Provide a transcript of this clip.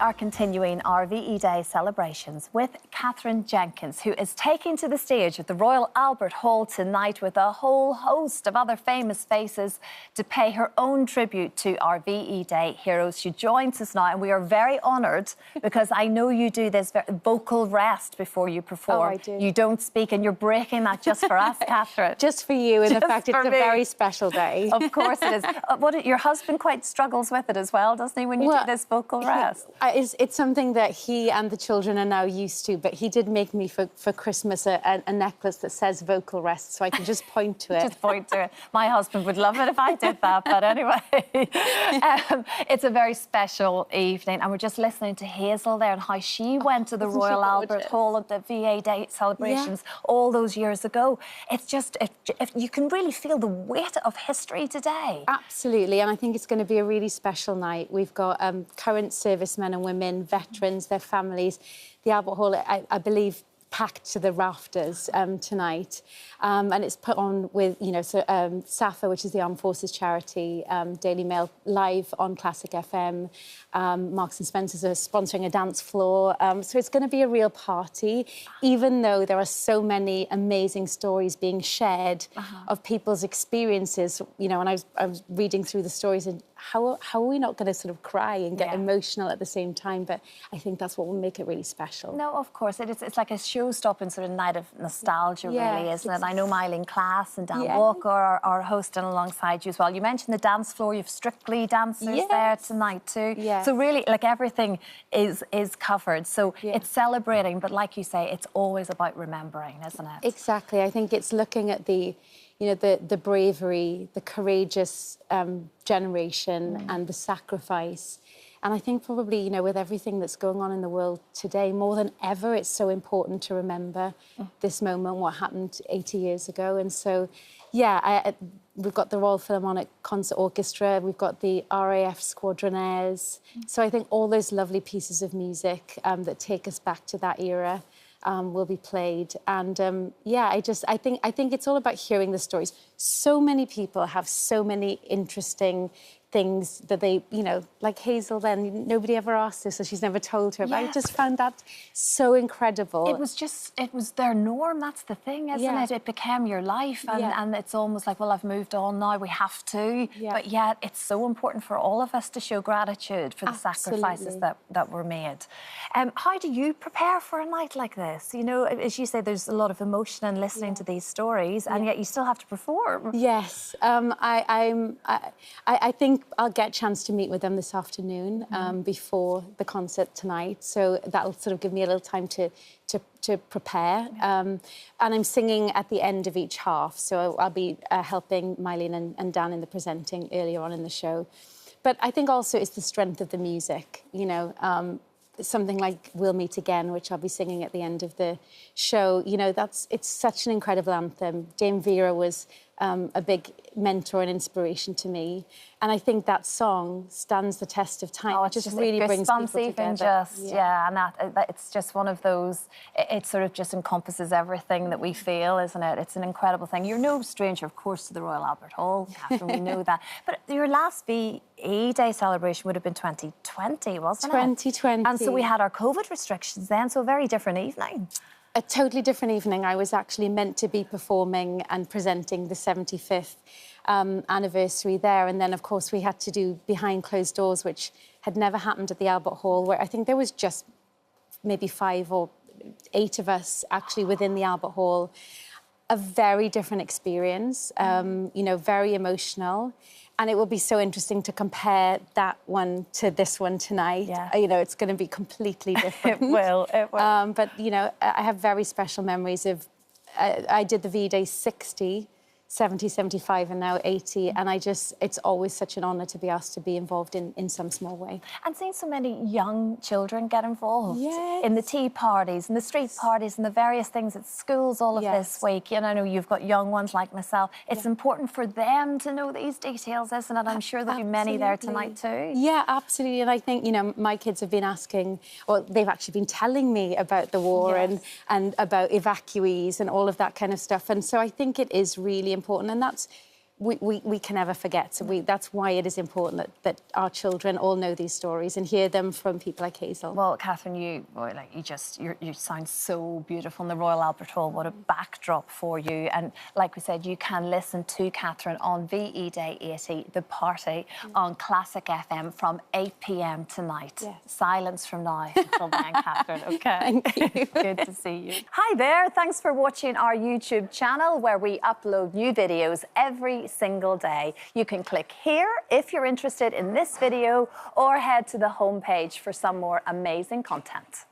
are continuing our VE Day celebrations with Katherine Jenkins, who is taking to the stage at the Royal Albert Hall tonight with a whole host of other famous faces to pay her own tribute to our VE Day heroes. She joins us now, and we are very honoured because I know you do this vocal rest before you perform. Oh, I do. You don't speak, and you're breaking that just for us, Katherine. Just for you, and in fact, it's a very special day. Of course it is. Your husband quite struggles with it as well, doesn't he, when you do this vocal rest? It's something that he and the children are now used to, but he did make me for Christmas a necklace that says vocal rest, so I can just point to it. Just point to it. My husband would love it if I did that, but anyway. It's a very special evening, and we're just listening to Hazel there and how she went to the Royal Albert Hall at the VA Day celebrations all those years ago. It's just, if you can really feel the weight of history today. Absolutely, and I think it's going to be a really special night. We've got current servicemen and women, veterans, their families. The Albert Hall, I believe, packed to the rafters tonight, and it's put on with, SAFA, which is the Armed Forces charity, Daily Mail live on Classic FM. Marks and Spencer's are sponsoring a dance floor, so it's going to be a real party, even though there are so many amazing stories being shared of people's experiences. And I was reading through the stories, and how are we not going to sort of cry and get emotional at the same time? But I think that's what will make it really special. No, of course it is. It's like a show-stopping sort of night of nostalgia, really, isn't it? I know Mylene Class and Dan Walker are hosting alongside you as well. You mentioned the dance floor. You've Strictly dancers there tonight too. So really, like, everything is covered. So it's celebrating, but like you say, it's always about remembering, isn't it? Exactly. I think it's looking at the bravery, the courageous generation and the sacrifice. And I think probably, with everything that's going on in the world today, more than ever, it's so important to remember this moment, what happened 80 years ago. And so, we've got the Royal Philharmonic Concert Orchestra, we've got the RAF Squadronaires. So I think all those lovely pieces of music that take us back to that era will be played. And I think it's all about hearing the stories. So many people have so many interesting things that they, like Hazel then, nobody ever asked her, so she's never told her. But I just found that so incredible. It was their norm, that's the thing, isn't it? It became your life, and it's almost like, well, I've moved on now, we have to. But yet, it's so important for all of us to show gratitude for the sacrifices that were made. How do you prepare for a night like this? As you say, there's a lot of emotion in listening to these stories, and yet you still have to perform. Yes, I think I'll get a chance to meet with them this afternoon before the concert tonight, so that'll sort of give me a little time to prepare. And I'm singing at the end of each half, so I'll be helping Mylene and Dan in the presenting earlier on in the show. But I think also it's the strength of the music, something like We'll Meet Again, which I'll be singing at the end of the show. It's such an incredible anthem. Dame Vera was a big mentor and inspiration to me, and I think that song stands the test of time. It just really brings people together. And it's just one of those. It sort of just encompasses everything that we feel, isn't it? It's an incredible thing. You're no stranger, of course, to the Royal Albert Hall, Katherine. We know that. But your last VE Day celebration would have been 2020, wasn't it? 2020. And so we had our COVID restrictions then, so a very different evening. A totally different evening. I was actually meant to be performing and presenting the 75th anniversary there. And then, of course, we had to do behind closed doors, which had never happened at the Albert Hall, where I think there was just maybe 5 or 8 of us actually within the Albert Hall. A very different experience, very emotional. And it will be so interesting to compare that one to this one tonight. It's going to be completely different. It will. But, I have very special memories of... I did the VE Day 60, 70, 75 and now 80, and it's always such an honour to be asked to be involved in some small way. And seeing so many young children get involved in the tea parties and the street parties and the various things at schools all of this week. I know you've got young ones like myself. It's important for them to know these details, isn't it? I'm sure there'll be many there tonight too. Yeah, absolutely. And I think, my kids have been asking, or they've actually been telling me about the war and about evacuees and all of that kind of stuff. And so I think it is really important, and that's we can never forget. So that's why it is important that our children all know these stories and hear them from people like Hazel. Well, Katherine, you sound so beautiful in the Royal Albert Hall. What a backdrop for you. And like we said, you can listen to Katherine on VE Day 80, The Party, on Classic FM from 8 p.m. tonight. Yes. Silence from now until then, Katherine, OK? Thank you. Good to see you. Hi there. Thanks for watching our YouTube channel where we upload new videos every single day. You can click here if you're interested in this video or head to the homepage for some more amazing content.